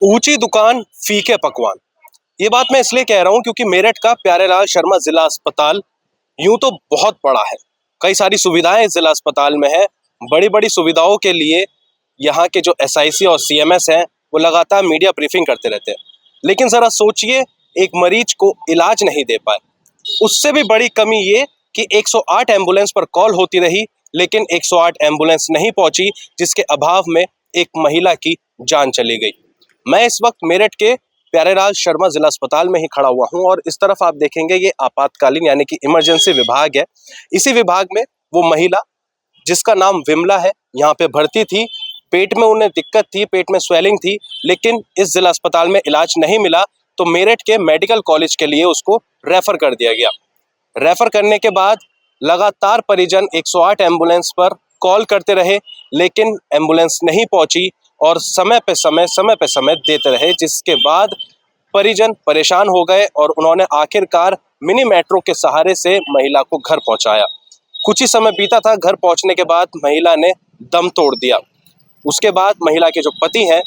ऊंची दुकान फीके पकवान। ये बात मैं इसलिए कह रहा हूं क्योंकि मेरठ का प्यारेलाल शर्मा जिला अस्पताल यूं तो बहुत बड़ा है। कई सारी सुविधाएं इस जिला अस्पताल में है। बड़ी बड़ी सुविधाओं के लिए यहाँ के जो एसआईसी और सीएमएस हैं वो लगातार मीडिया ब्रीफिंग करते रहते हैं। लेकिन जरा सोचिए, एक मरीज को इलाज नहीं दे पाए। उससे भी बड़ी कमी ये कि 108 एम्बुलेंस पर कॉल होती रही, लेकिन 108 एम्बुलेंस नहीं पहुंची, जिसके अभाव में एक महिला की जान चली गई। मैं इस वक्त मेरठ के प्यारेलाल शर्मा जिला अस्पताल में ही खड़ा हुआ हूं और इस तरफ आप देखेंगे ये आपातकालीन यानी कि इमरजेंसी विभाग है। इसी विभाग में वो महिला जिसका नाम विमला है यहाँ पे भर्ती थी। पेट में उन्हें दिक्कत थी, पेट में स्वेलिंग थी, लेकिन इस जिला अस्पताल में इलाज नहीं मिला तो मेरठ के मेडिकल कॉलेज के लिए उसको रेफर कर दिया गया। रेफर करने के बाद लगातार परिजन 108 एम्बुलेंस पर कॉल करते रहे, लेकिन एम्बुलेंस नहीं पहुंची और समय पे समय देते रहे, जिसके बाद परिजन परेशान हो गए और उन्होंने आखिरकार मिनी मेट्रो के सहारे से महिला को घर पहुंचाया। कुछ ही समय बीता था, घर पहुंचने के बाद महिला ने दम तोड़ दिया। उसके बाद महिला के जो पति हैं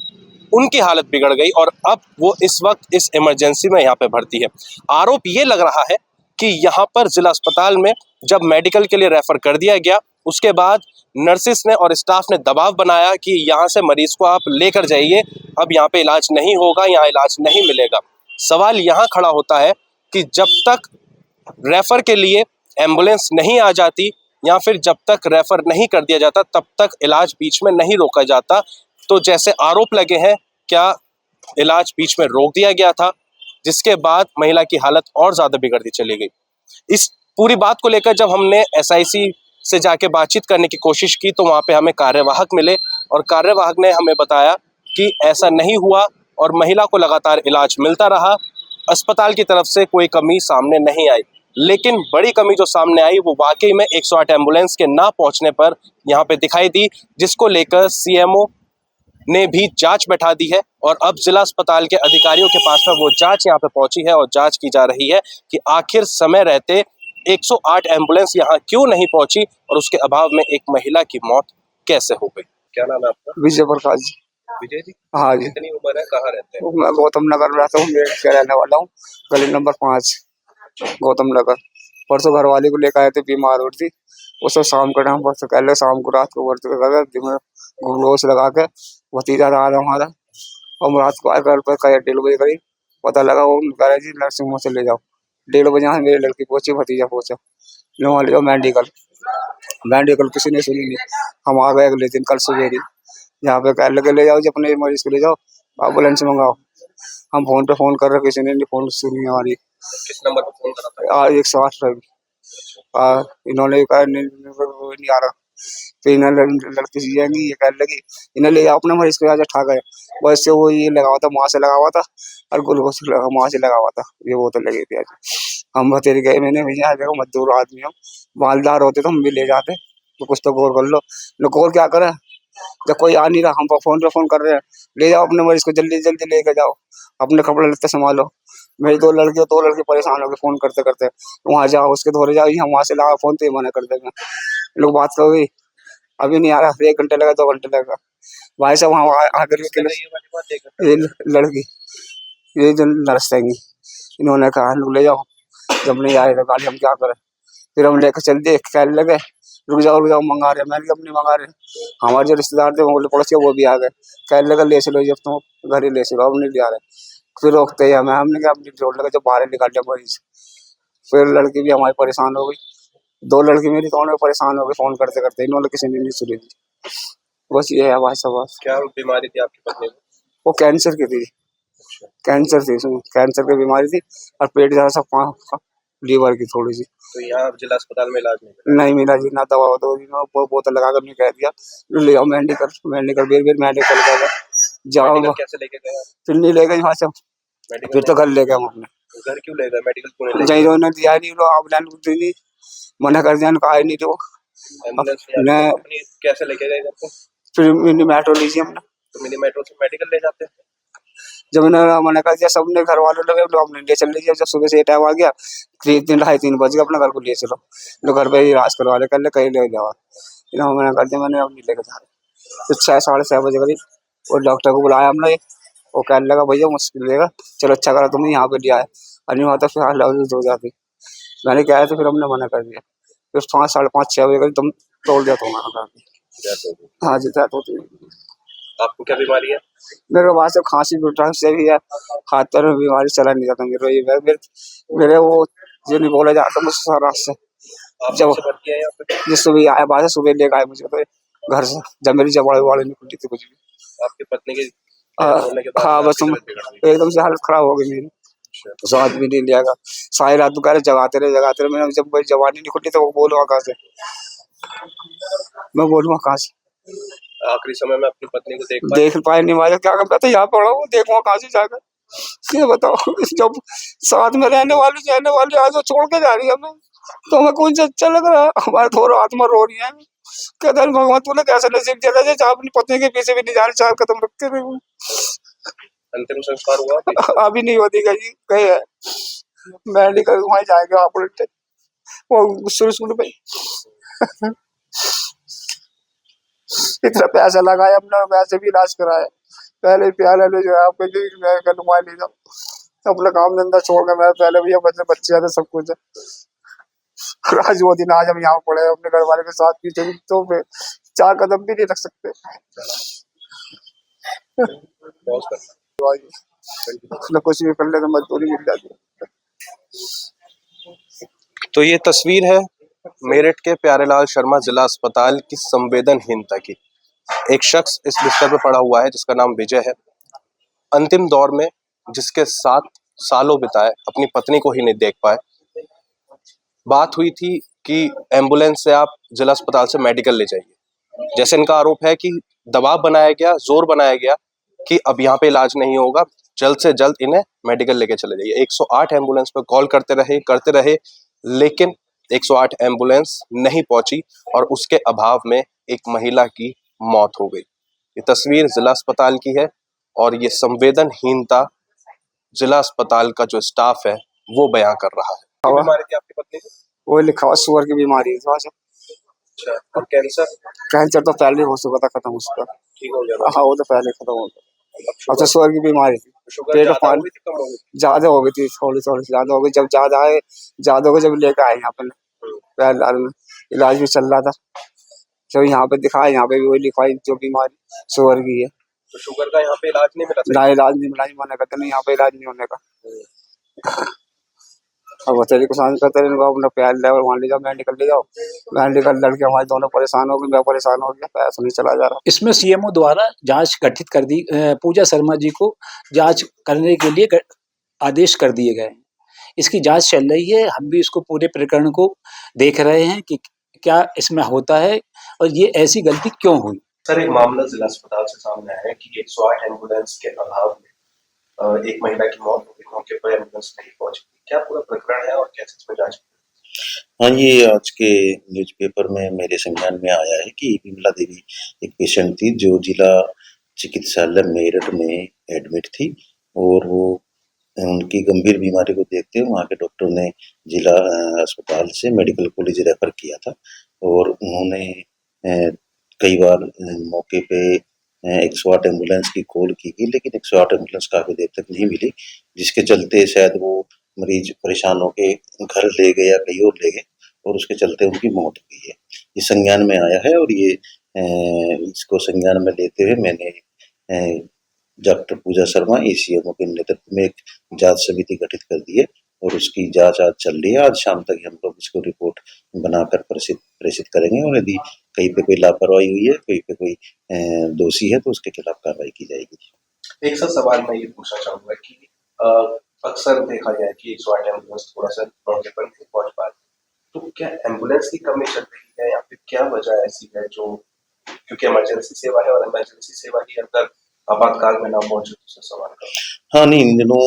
उनकी हालत बिगड़ गई और अब वो इस वक्त इस इमरजेंसी में यहाँ पे भर्ती है। आरोप ये लग रहा है कि यहाँ पर जिला अस्पताल में जब मेडिकल के लिए रेफर कर दिया गया, उसके बाद नर्सिस ने और स्टाफ ने दबाव बनाया कि यहाँ से मरीज को आप लेकर जाइए, अब यहाँ पे इलाज नहीं होगा, यहाँ इलाज नहीं मिलेगा। सवाल यहाँ खड़ा होता है कि जब तक रेफर के लिए एम्बुलेंस नहीं आ जाती या फिर जब तक रेफर नहीं कर दिया जाता तब तक इलाज बीच में नहीं रोका जाता। तो जैसे आरोप लगे हैं, क्या इलाज बीच में रोक दिया गया था, जिसके बाद महिला की हालत और ज्यादा बिगड़ती चली गई। इस पूरी बात को लेकर जब हमने एसआईसी से जाके बातचीत करने की कोशिश की तो वहाँ पे हमें कार्यवाहक मिले और कार्यवाहक ने हमें बताया कि ऐसा नहीं हुआ और महिला को लगातार इलाज मिलता रहा। अस्पताल की तरफ से कोई कमी सामने नहीं आई, लेकिन बड़ी कमी जो सामने आई वो वाकई में 108 एम्बुलेंस के ना पहुंचने पर यहाँ पे दिखाई दी, जिसको लेकर सीएमओ ने भी जांच बैठा दी है और अब जिला अस्पताल के अधिकारियों के पास में वो जांच यहाँ पे पहुंची है और जांच की जा रही है कि आखिर समय रहते 108 एम्बुलेंस यहाँ क्यों नहीं पहुंची और उसके अभाव में एक महिला की मौत कैसे हो गई। क्या नाम है आपका? विजय प्रकाश जी। विजय जी, हाँ जी, कितनी उम्र है, कहाँ रहते हैं? मैं गौतम नगर में रहता हूँ, मेरठ का रहने वाला हूँ। गली नंबर 5 गौतम नगर। परसों घर वाले को लेकर आए थे, बीमार हो रही थी। उसको शाम का टाइम, परसों कल शाम को रात को भर्ती लगा ग्लूकोज लगा के भतीजा रहा हमारा। हम रात को आए घर पर 1:30 बजे करीब, पता लगा वो कह रहे जी नर्सिंग होम से ले जाओ। 1:30 बजे यहाँ मेरी लड़की पहुंची, भतीजा पहुंचा। वहाँ ले जाओ मेडिकल, मेडिकल किसी ने सुनी नहीं। हम आ गए अगले दिन कल सवेरे, यहाँ पे कह लगे ले जाओ जी अपने मरीज को ले जाओ, एम्बुलेंस मंगाओ। हम फोन पे फोन कर रहे, किसी ने नहीं फोन सुनी हमारी। किस नंबर पर फोन करा था? 108 पर इन्होंने कहा नहीं आ रहा। फिर इन्हें लड़की सी जाएंगी, ये कह लगी इन्हें ले जाओ अपने मरीज को, आज ठा गए। बस से वो ये लगा हुआ था, माँ से लगा हुआ था और ग्लूकोज माँ से लगा हुआ था, ये बोतल लगी थी आज। हम बतेरी गए, मैंने भैया देखो मजदूर आदमी हम, मालदार होते तो हम भी ले जाते, तो कुछ तो गौर कर लो गौर क्या करे। जब कोई आ नहीं रहा, हम फोन पे फोन कर रहे हैं, ले जाओ अपने मरीज को, जल्दी जल्दी लेके जाओ, अपने कपड़े लगते संभालो। मेरी दो लड़के परेशान हो गए फोन करते करते, वहां जाओ उसके धोरे जाओ, हम वहां से लगा फोन तो ये मना कर देगा। लोग बात करोगे, अभी नहीं आ रहा, 1 घंटे लगा 2 घंटे लगा। भाई साहब वहाँ आकर ये लड़की, ये जो नर्स रहेंगी, इन्होंने कहा लोग ले जाओ, जब नहीं आएगा गाड़ी हम क्या करें। फिर हम लेकर चल दिए, कहने लगे रुक जाओ मंगा रहे। मैंने कहा नहीं मंगा रहे, हमारे जो रिश्तेदार थे वो पड़ोसी वो भी आ गए, कहने लगे ले चलो जब तुम घर ही ले चलो, अब नहीं ले आ रहे। फिर रोकते ही हमें, हमने कहा जोड़ लगा जब बाहर निकाल दिया मरीज। फिर लड़की भी हमारी परेशान हो गई, 2 लड़की मेरी दोनों परेशान हो गई फोन करते करते, इन्होंने किसी ने नहीं सुनी थी। बस ये है भाई साहब। क्या बीमारी थी आपकी पत्नी को? वो कैंसर की थी, कैंसर थी, कैंसर की बीमारी थी और पेट जरा सा लीवर की थोड़ी सी। तो यहाँ जिला अस्पताल में इलाज नहीं मिला जी, ना दवा दो जी, ना बोतल लगा कर नहीं कह दिया ले आओ मेडिकल, बेर मेडिकल का जाओ। कैसे लेके गए? फिर नहीं ले गए वहाँ से, फिर तो घर ले गए हम अपने। घर क्यों ले गए? मेडिकल क्यों नहीं ले जहीं उन्होंने दिया नहीं, एम्बुलेंस मना कर दिया, कहा नहीं तो अपनी कैसे लेके गए घर पे? फिर मिनी मेट्रो लीजिए हमने, तो मिनी मेट्रो से मेडिकल ले जाते हैं। जब इन्होंने मना कर दिया, सबने घर वालों ने हमने ले चल लीजिए। जब सुबह से टाइम आ गया, 3-3:30 बज गए, अपने घर को ले चलो, जो घर पे इलाज करवा ले, कर ले कहीं ले जाओ। इन्होंने मना कर दिया, मैंने अब नहीं लेकर जा रहे। तो 6-6:30 बजे करीब वो डॉक्टर को बुलाया हमने, वो कहने लगा भैया मुश्किल देगा, चलो अच्छा करा तुमने यहाँ पे लिया है, और नहीं हुआ तो फिर लव हो जाती। मैंने कहा तो फिर हमने मना कर दिया। फिर 5 साढ़े 5 6 बजे करीब तुम तोड़ दिया तुम्हारा काम। हाँ जी तो आपको क्या बीमारी है? मेरे को वहां से खांसी बुखार से भी है, हाथ पैर में बीमारी चला नहीं जाता मेरे को। ये मेरे वो जो नहीं बोला जाता मुझसे सारा से आप जब कब से भर्ती हैं यहाँ पे? जिस सुबह आया बाहर से सुबह लेकर आए मुझे तो घर से, जब मेरी जबाड़े वाड़े नहीं खुलती थी कुछ भी। आपकी पत्नी के हाँ बोलने के बाद हाँ, में बस आपकी तुम तबीयत बिगड़ गई? एकदम से हालत खराब हो गई मेरी, अच्छा। स्वाद भी नहीं लिया। सारी रात दुकान जगाते रहे। मैंने जब मेरी जवानी नहीं खुली तो वो बोलूँगा कहाँ से, मैं बोलूँगा कहाँ से। आखिरी समय में अपनी पत्नी को देख पाए नहीं मारे, क्या करता था यहाँ पड़ा हूँ, देखूंगा कहाँ से जाकर। ये बताओ जब साथ में रहने वाली आज वो छोड़ के जा रही है हमें, तो हमें कौन सा अच्छा लग रहा है? हमारे थोड़ा आत्मा रो रही है। कहते हैं भगवान तूने कैसा नसीब दिया था जो अपनी पत्नी के पीछे भी नहीं जाने, 4 कदम रखते थे वो। अंतिम संस्कार हुआ अभी? अभी नहीं होती गई गए है मेडिकल, वहीं जाएंगे आप उल्टे वो शुरू पे इतना पैसा लगाया अपना, वैसे भी इलाज कराया। पहले प्याले ले जो है आपके मैं कलुआ ले जाओ, अपना काम धंधा छोड़ के मैं पहले भैया बच्चे आते सब कुछ है। आज वो दिन आज हम यहाँ पड़े अपने घर वाले के साथ पीछे भी तो फिर 4 कदम भी नहीं रख सकते। पॉज कर। अपना कुछ भी कर ले तो मजदूरी मिल जाती है। तो ये तस्वीर है मेरठ के प्यारेलाल शर्मा जिला अस्पताल की संवेदनहीनता की। एक शख्स इस बिस्तर पर पड़ा हुआ है जिसका नाम विजय है। अंतिम दौर में जिसके साथ सालों बिताए, अपनी पत्नी को ही नहीं देख पाए। बात हुई थी कि एम्बुलेंस से आप जिला अस्पताल से मेडिकल ले जाइए। जैसे इनका आरोप है कि दबाव बनाया गया, जोर बनाया गया कि अब यहाँ पे इलाज नहीं होगा, जल्द से जल्द इन्हें मेडिकल लेके चले जाइए। 108 एम्बुलेंस पर कॉल करते रहे, लेकिन 108 एम्बुलेंस नहीं पहुंची और उसके अभाव में एक महिला की मौत हो गई। ये तस्वीर जिला अस्पताल की है और ये संवेदनहीनता जिला अस्पताल का जो स्टाफ है वो बयां कर रहा है। क्या बीमारी थी आपकी पत्नी को? वो लिखा हुआ शुगर की बीमारी है थोड़ा सा। अच्छा, और कैंसर? कैंसर तो पहले हो चुका था, खत्म उसका। ठीक हो गया था? हाँ वो तो पहले खत्म हो गया। अब तो शुगर की बीमारी थी, शुगर पेट ज्यादा हो पानी गई थी, कम हो गई? ज्यादा हो गई थी, थोड़ी थोड़ी ज्यादा हो गई। जब ज्यादा हो गई जब लेकर आए यहाँ पे प्यारेलाल में, इलाज भी चल रहा था। जब यहाँ पे दिखाया, यहाँ पे भी वही लिखवाई जो बीमारी शुगर की है। तो शुगर का यहाँ पे इलाज नहीं मिला? ना इलाज नहीं मिला, मना करते नहीं, यहाँ पे इलाज नहीं होने का। अब बच्चे को शांत करते रहे, अपना प्यार ले वहाँ ले जाओ, मेडिकल ले जाओ। मेडिकल लड़के हमारे दोनों परेशान हो गए, मैं परेशान हो गया, पैसा नहीं चला जा रहा। इसमें सीएमओ द्वारा जांच गठित कर दी, पूजा शर्मा जी को जांच करने के लिए आदेश कर दिए गए हैं। इसकी जांच चल रही है, हम भी इसको पूरे प्रकरण को देख रहे हैं कि क्या इसमें होता है और ये ऐसी गलती क्यों हुई। सर, एक मामला जिला अस्पताल से सामने आया है कि 108 एम्बुलेंस के अभाव में एक महिला की मौत हो गई, मौके पर एम्बुलेंस नहीं पहुंची। क्या पूरा प्रकरण है और कैसे इसमें जांच? हाँ, ये आज के न्यूज़पेपर में मेरे संज्ञान में आया है कि विमला देवी एक पेशेंट थी जो जिला चिकित्सालय मेरठ में एडमिट थी और वो उनकी गंभीर बीमारी को देखते हुए वहाँ के डॉक्टर ने जिला अस्पताल से मेडिकल कॉलेज रेफर किया था और उन्होंने कई बार मौके पे 108 एम्बुलेंस की कॉल की गई, लेकिन 108 एम्बुलेंस काफ़ी देर तक नहीं मिली, जिसके चलते शायद वो मरीज परेशान होके घर ले गए या कहीं और ले गए और उसके चलते उनकी मौत हो गई है। ये संज्ञान में आया है और ये इसको संज्ञान में लेते हुए मैंने डॉक्टर पूजा शर्मा एसीएमओ के नेतृत्व में एक जांच समिति गठित कर दी है और उसकी जांच आज चल रही है। आज शाम तक हम लोग इसको रिपोर्ट बनाकर प्रेषित करेंगे और यदि कहीं पे कोई लापरवाही हुई है, कहीं पे कोई दोषी है तो उसके खिलाफ कार्रवाई की जाएगी। एक सवाल मैं ये पूछना चाहूंगा कि अक्सर देखा गया है कि 108 एम्बुलेंस थोड़ा सा मौके पर नहीं पहुंच पाती, तो क्या एम्बुलेंस की कमी चल रही है या फिर क्या वजह ऐसी है जो, क्योंकि इमरजेंसी सेवा है और इमरजेंसी सेवा के अंदर आपातकाल में ना पहुंचे, तो सवाल का। हाँ, नहीं, इन दिनों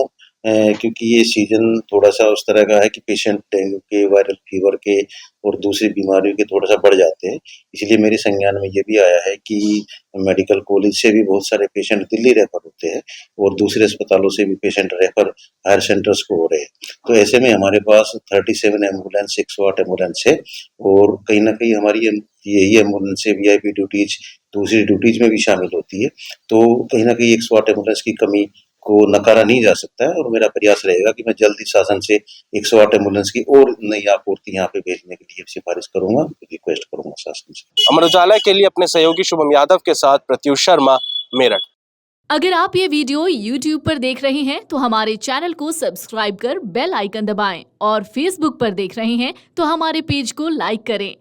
क्योंकि ये सीजन थोड़ा सा उस तरह का है कि पेशेंट डेंगू के, वायरल फीवर के और दूसरी बीमारियों के थोड़ा सा बढ़ जाते हैं। इसलिए मेरे संज्ञान में ये भी आया है कि मेडिकल कॉलेज से भी बहुत सारे पेशेंट दिल्ली रेफर होते हैं और दूसरे अस्पतालों से भी पेशेंट रेफर हायर सेंटर्स को हो रहे हैं। तो ऐसे में हमारे पास 37 एम्बुलेंस, 108 एम्बुलेंस है और कहीं न कहीं हमारी यही एम्बुलेंसें वीआईपी ड्यूटीज, दूसरी ड्यूटीज में भी शामिल होती है। तो कहीं न कहीं 108 एम्बुलेंस की कमी को नकारा नहीं जा सकता है और मेरा प्रयास रहेगा कि मैं जल्द ही शासन से 108 एम्बुलेंस की और नई आपूर्ति यहाँ पे भेजने के लिए सिफारिश करूंगा, रिक्वेस्ट करूंगा शासन से। अमर उजाला के लिए अपने सहयोगी शुभम यादव के साथ प्रत्युष शर्मा, मेरठ। अगर आप ये वीडियो YouTube पर देख रहे हैं तो हमारे चैनल को सब्सक्राइब कर बेल आइकन दबाएं और Facebook पर देख रहे हैं तो हमारे पेज को लाइक करें।